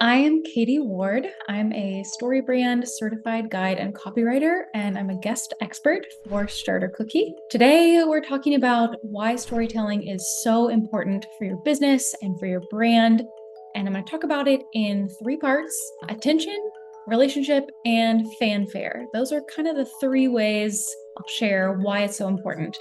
I am Katy Ward. I'm a Storybrand certified guide and copywriter, and I'm a guest expert for Starter Cookie. Today, we're talking about why storytelling is so important for your business and for your brand. And I'm going to talk about it in three parts: attention, relationship, and fanfare. Those are kind of the three ways I'll share why it's so important.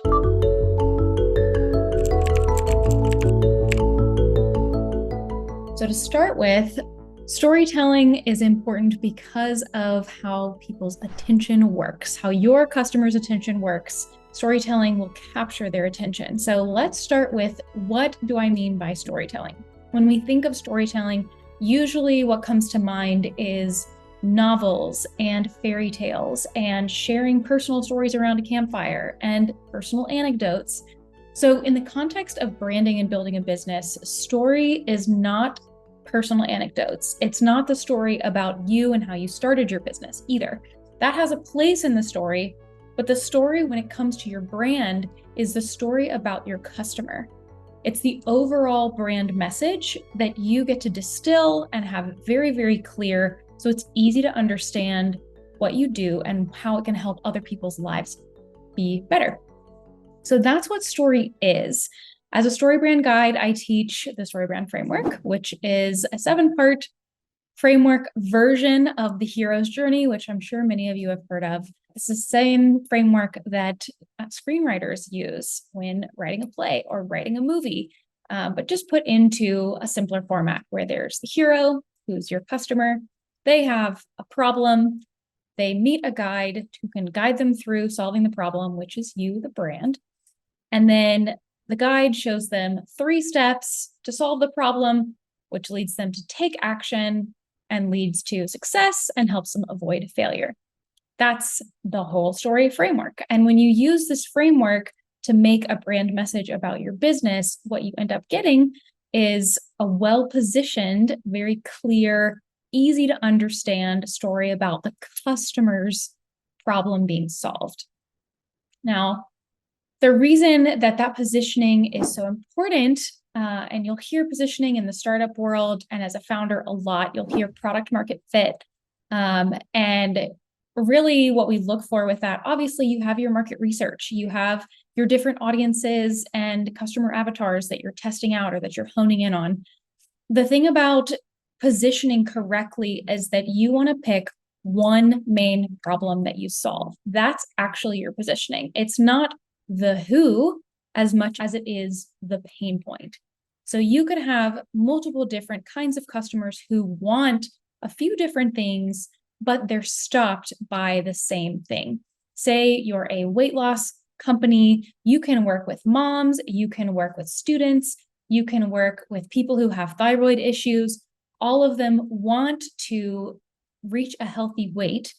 So to start with, storytelling is important because of how people's attention works, how your customer's attention works. Storytelling will capture their attention. So let's start with, what do I mean by storytelling? When we think of storytelling, usually what comes to mind is novels and fairy tales and sharing personal stories around a campfire and personal anecdotes. So in the context of branding and building a business, story is not personal anecdotes. It's not the story about you and how you started your business either. That has a place in the story, but the story when it comes to your brand is the story about your customer. It's the overall brand message that you get to distill and have very, very clear, so it's easy to understand what you do and how it can help other people's lives be better. So that's what story is. As a Storybrand guide, I teach the Storybrand framework, which is a 7-part framework version of the hero's journey, which I'm sure many of you have heard of. It's the same framework that screenwriters use when writing a play or writing a movie, but just put into a simpler format where there's the hero, who's your customer. They have a problem. They meet a guide who can guide them through solving the problem, which is you, the brand. And then the guide shows them 3 steps to solve the problem, which leads them to take action and leads to success and helps them avoid failure. That's the whole story framework. And when you use this framework to make a brand message about your business, what you end up getting is a well-positioned, very clear, easy to understand story about the customer's problem being solved. Now, the reason that positioning is so important, and you'll hear positioning in the startup world and as a founder a lot, you'll hear product market fit. And really what we look for with that, obviously you have your market research, you have your different audiences and customer avatars that you're testing out or that you're honing in on. The thing about positioning correctly is that you want to pick one main problem that you solve. That's actually your positioning. It's not the who as much as it is the pain point. So you could have multiple different kinds of customers who want a few different things, but they're stopped by the same thing. Say you're a weight loss company, you can work with moms, you can work with students, you can work with people who have thyroid issues. All of them want to reach a healthy weight,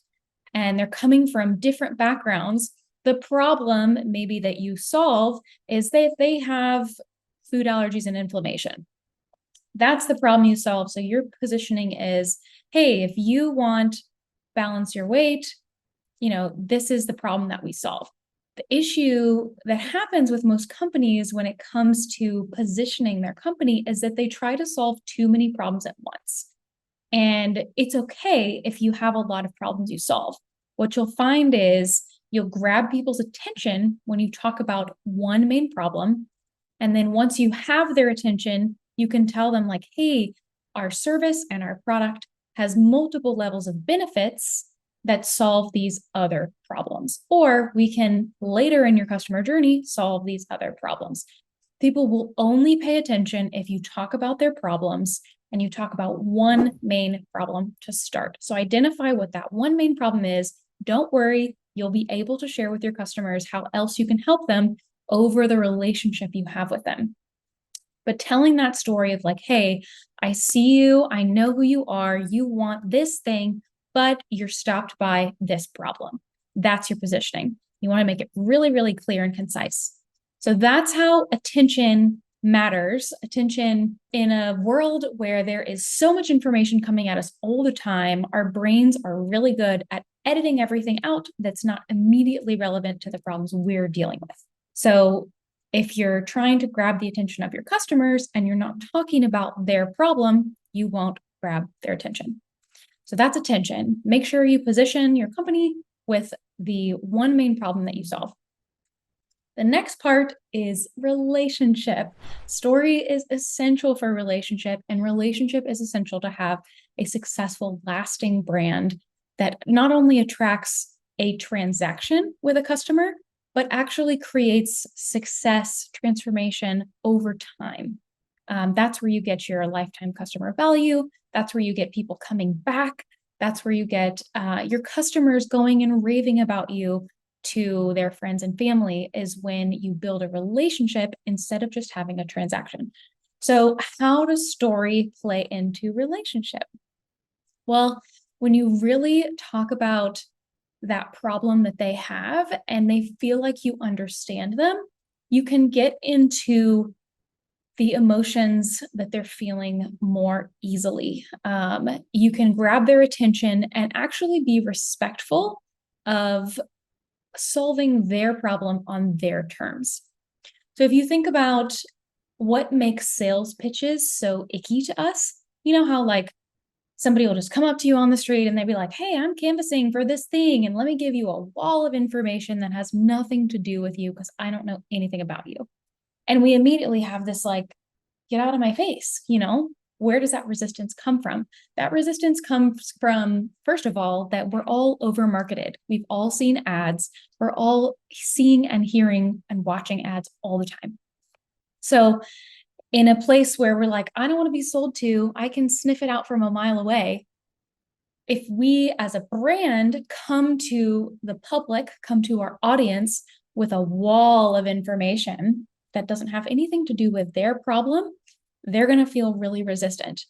and they're coming from different backgrounds. The problem maybe that you solve is that they have food allergies and inflammation. That's the problem you solve. So your positioning is, hey, if you want to balance your weight, this is the problem that we solve. The issue that happens with most companies when it comes to positioning their company is that they try to solve too many problems at once. And it's okay if you have a lot of problems you solve. What you'll find is you'll grab people's attention when you talk about one main problem. And then once you have their attention, you can tell them like, hey, our service and our product has multiple levels of benefits that solve these other problems. Or we can later in your customer journey solve these other problems. People will only pay attention if you talk about their problems and you talk about one main problem to start. So identify what that one main problem is. Don't worry. You'll be able to share with your customers how else you can help them over the relationship you have with them. But telling that story of like, hey, I see you, I know who you are, you want this thing, but you're stopped by this problem. That's your positioning. You want to make it really, really clear and concise. So that's how attention matters. Attention in a world where there is so much information coming at us all the time, our brains are really good at editing everything out that's not immediately relevant to the problems we're dealing with. So if you're trying to grab the attention of your customers and you're not talking about their problem, you won't grab their attention. So that's attention. Make sure you position your company with the one main problem that you solve. The next part is relationship. Story is essential for relationship, and relationship is essential to have a successful, lasting brand that not only attracts a transaction with a customer, but actually creates success, transformation over time. That's where you get your lifetime customer value. That's where you get people coming back. That's where you get your customers going and raving about you to their friends and family, is when you build a relationship instead of just having a transaction. So how does story play into relationship? Well, when you really talk about that problem that they have and they feel like you understand them, you can get into the emotions that they're feeling more easily. You can grab their attention and actually be respectful of solving their problem on their terms. So if you think about what makes sales pitches so icky to us, you know how like somebody will just come up to you on the street and they'd be like, hey, I'm canvassing for this thing, and let me give you a wall of information that has nothing to do with you because I don't know anything about you. And we immediately have this like, get out of my face, Where does that resistance come from? That resistance comes from, first of all, that we're all over marketed. We've all seen ads. We're all seeing and hearing and watching ads all the time. So in a place where we're like, I don't want to be sold to, I can sniff it out from a mile away. If we as a brand come to the public, come to our audience with a wall of information that doesn't have anything to do with their problem, they're going to feel really resistant.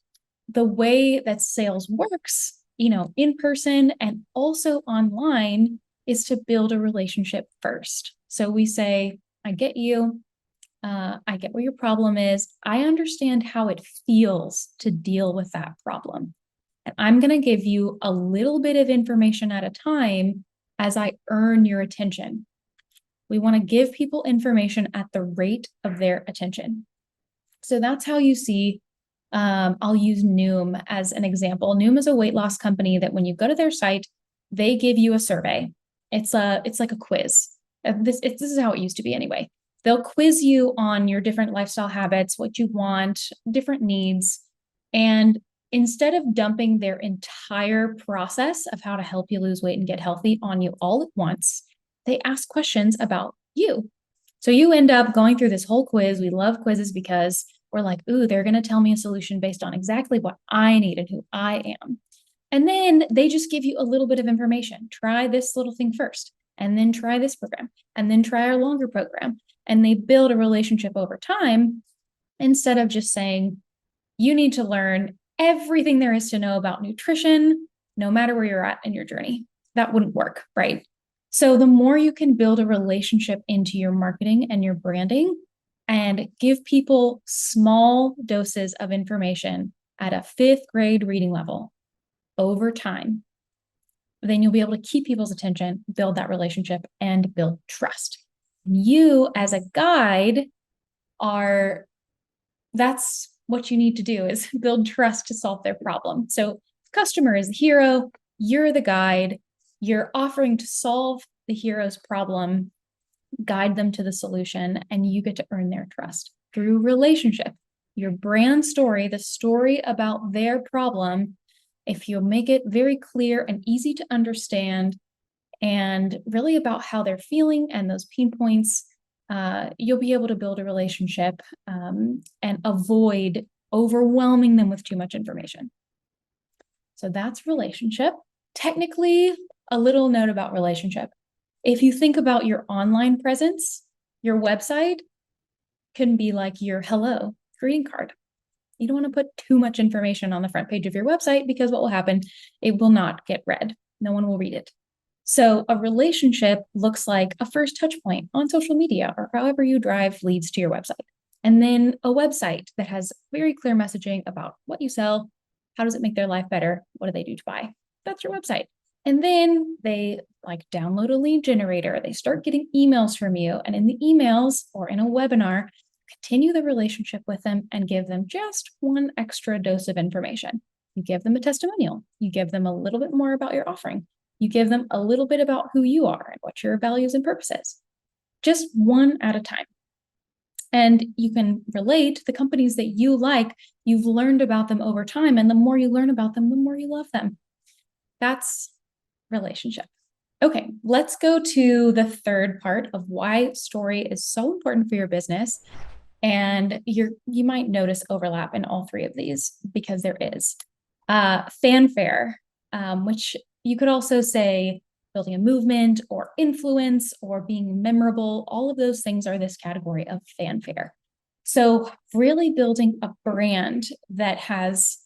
The way that sales works, in person and also online, is to build a relationship first. So we say, I get you. I get what your problem is. I understand how it feels to deal with that problem. And I'm going to give you a little bit of information at a time as I earn your attention. We want to give people information at the rate of their attention. So that's how you see, I'll use Noom as an example. Noom is a weight loss company that when you go to their site, they give you a survey. It's like a quiz. This is how it used to be anyway. They'll quiz you on your different lifestyle habits, what you want, different needs. And instead of dumping their entire process of how to help you lose weight and get healthy on you all at once, they ask questions about you. So you end up going through this whole quiz. We love quizzes because we're like, ooh, they're going to tell me a solution based on exactly what I need and who I am. And then they just give you a little bit of information. Try this little thing first, and then try this program, and then try our longer program. And they build a relationship over time instead of just saying, you need to learn everything there is to know about nutrition, no matter where you're at in your journey. That wouldn't work, right? So the more you can build a relationship into your marketing and your branding and give people small doses of information at a 5th grade reading level over time, then you'll be able to keep people's attention, build that relationship, and build trust. You as a guide that's what you need to do, is build trust to solve their problem. So customer is the hero, you're the guide, you're offering to solve the hero's problem, guide them to the solution, and you get to earn their trust through relationship. Your brand story, the story about their problem, if you make it very clear and easy to understand, and really about how they're feeling and those pain points, you'll be able to build a relationship and avoid overwhelming them with too much information. So that's relationship. Technically, a little note about relationship. If you think about your online presence, your website can be like your hello greeting card. You don't want to put too much information on the front page of your website, because what will happen? It will not get read. No one will read it. So a relationship looks like a first touch point on social media or however you drive leads to your website. And then a website that has very clear messaging about what you sell, how does it make their life better, what do they do to buy? That's your website. And then they download a lead generator. They start getting emails from you. And in the emails or in a webinar, continue the relationship with them and give them just one extra dose of information. You give them a testimonial. You give them a little bit more about your offering. You give them a little bit about who you are and what your values and purpose is. Just one at a time. And you can relate the companies that you like, you've learned about them over time. And the more you learn about them, the more you love them. That's relationship. Okay, let's go to the third part of why story is so important for your business. And you might notice overlap in all three of these because there is. Fanfare, which you could also say building a movement or influence or being memorable. All of those things are this category of fanfare. So really building a brand that has,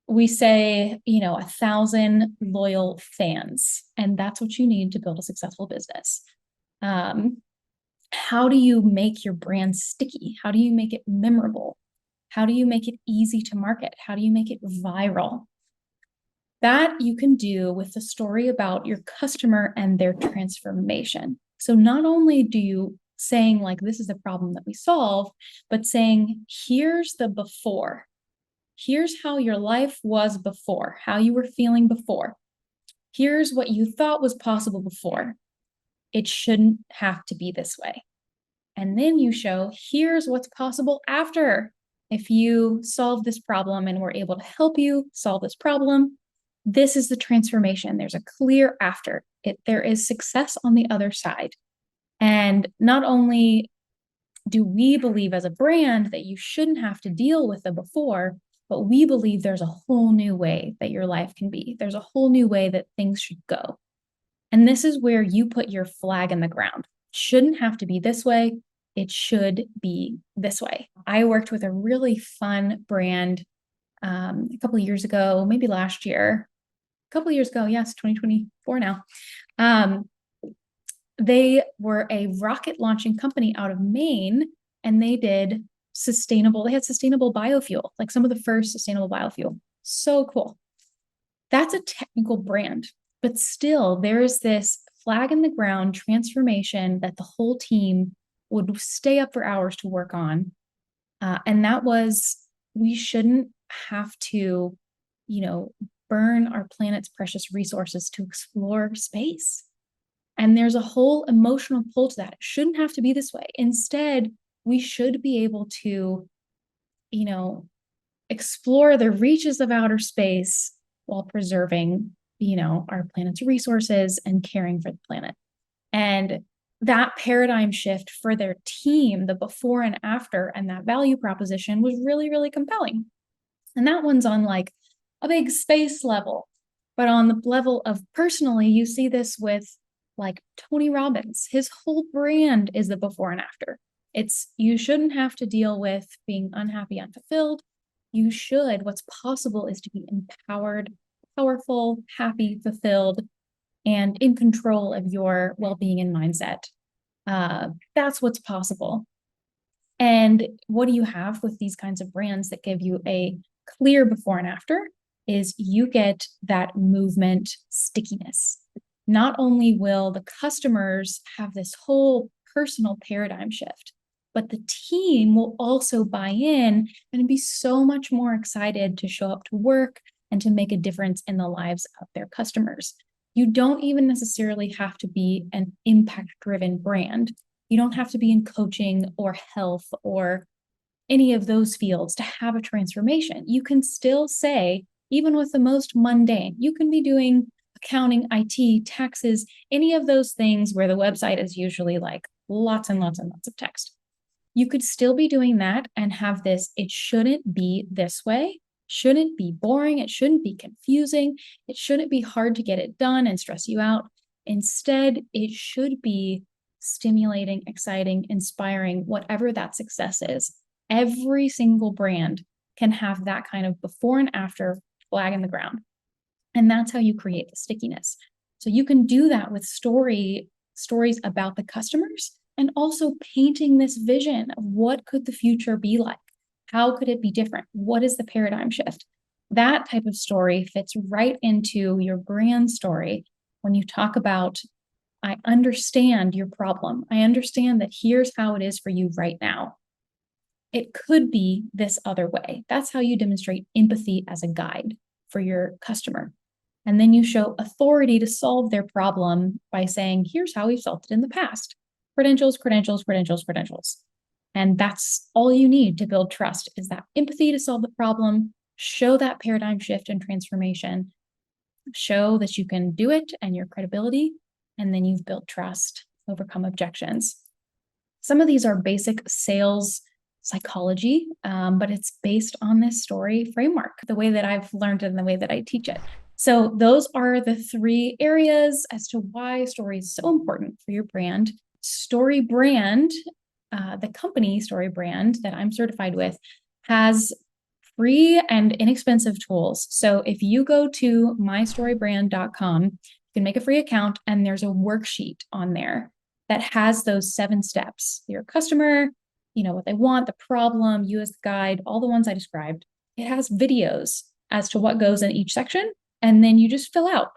we say, 1,000 loyal fans, and that's what you need to build a successful business. How do you make your brand sticky? How do you make it memorable? How do you make it easy to market? How do you make it viral? That you can do with the story about your customer and their transformation. So not only do you saying like, this is the problem that we solve, but saying, here's the before. Here's how your life was before, how you were feeling before. Here's what you thought was possible before. It shouldn't have to be this way. And then you show, here's what's possible after. If you solve this problem and we're able to help you solve this problem, this is the transformation. There's a clear after. There is success on the other side. And not only do we believe as a brand that you shouldn't have to deal with the before, but we believe there's a whole new way that your life can be. There's a whole new way that things should go. And this is where you put your flag in the ground. It shouldn't have to be this way. It should be this way. I worked with a really fun brand a couple of years ago, maybe last year. A couple of years ago, yes, 2024 now. They were a rocket launching company out of Maine, and they had sustainable biofuel, like some of the first sustainable biofuel. So cool. That's a technical brand, but still there's this flag in the ground transformation that the whole team would stay up for hours to work on. And that was, we shouldn't have to, burn our planet's precious resources to explore space. And there's a whole emotional pull to that. It shouldn't have to be this way. Instead, we should be able to, explore the reaches of outer space while preserving, our planet's resources and caring for the planet. And that paradigm shift for their team, the before and after, and that value proposition was really, really compelling. And that one's on like a big space level. But on the level of personally, you see this with like Tony Robbins. His whole brand is the before and after. You shouldn't have to deal with being unhappy, unfulfilled. You should. What's possible is to be empowered, powerful, happy, fulfilled, and in control of your well-being and mindset. That's what's possible. And what do you have with these kinds of brands that give you a clear before and after is you get that movement stickiness. Not only will the customers have this whole personal paradigm shift, but the team will also buy in and be so much more excited to show up to work and to make a difference in the lives of their customers. You don't even necessarily have to be an impact-driven brand. You don't have to be in coaching or health or any of those fields to have a transformation. You can still say, even with the most mundane, you can be doing accounting, IT, taxes, any of those things where the website is usually like lots and lots and lots of text. You could still be doing that and have this, it shouldn't be this way, shouldn't be boring, it shouldn't be confusing, it shouldn't be hard to get it done and stress you out. Instead, it should be stimulating, exciting, inspiring, whatever that success is. Every single brand can have that kind of before and after flag in the ground. And that's how you create the stickiness. So you can do that with stories about the customers and also painting this vision of what could the future be like? How could it be different? What is the paradigm shift? That type of story fits right into your brand story when you talk about, I understand your problem. I understand that here's how it is for you right now. It could be this other way. That's how you demonstrate empathy as a guide. for your customer. And then you show authority to solve their problem by saying, here's how we've solved it in the past. Credentials, credentials, credentials, credentials. And that's all you need to build trust, is that empathy to solve the problem, show that paradigm shift and transformation, show that you can do it and your credibility, and then you've built trust, overcome objections. Some of these are basic sales psychology, but it's based on this story framework, the way that I've learned it and the way that I teach it. So those are the 3 areas as to why story is so important for your brand. Storybrand, the company Storybrand that I'm certified with, has free and inexpensive tools. So if you go to mystorybrand.com, you can make a free account, and there's a worksheet on there that has those 7 steps. Your customer, what they want, the problem, you as the guide, all the ones I described. It has videos as to what goes in each section. And then you just fill out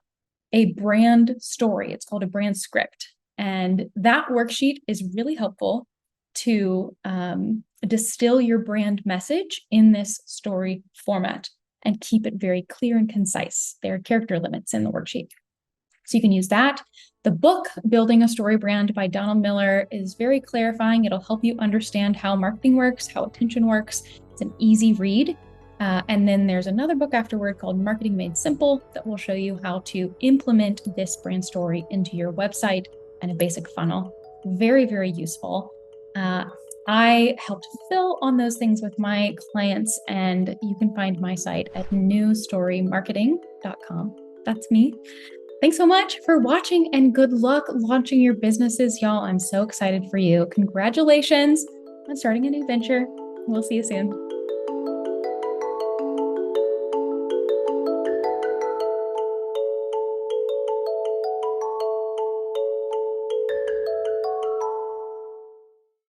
a brand story. It's called a brand script. And that worksheet is really helpful to distill your brand message in this story format and keep it very clear and concise. There are character limits in the worksheet. So you can use that. The book, Building a Story Brand by Donald Miller, is very clarifying. It'll help you understand how marketing works, how attention works. It's an easy read. And then there's another book afterward called Marketing Made Simple that will show you how to implement this brand story into your website and a basic funnel. Very, very useful. I helped fill on those things with my clients, and you can find my site at newstorymarketing.com. That's me. Thanks so much for watching, and good luck launching your businesses, y'all. I'm so excited for you. Congratulations on starting a new venture. We'll see you soon.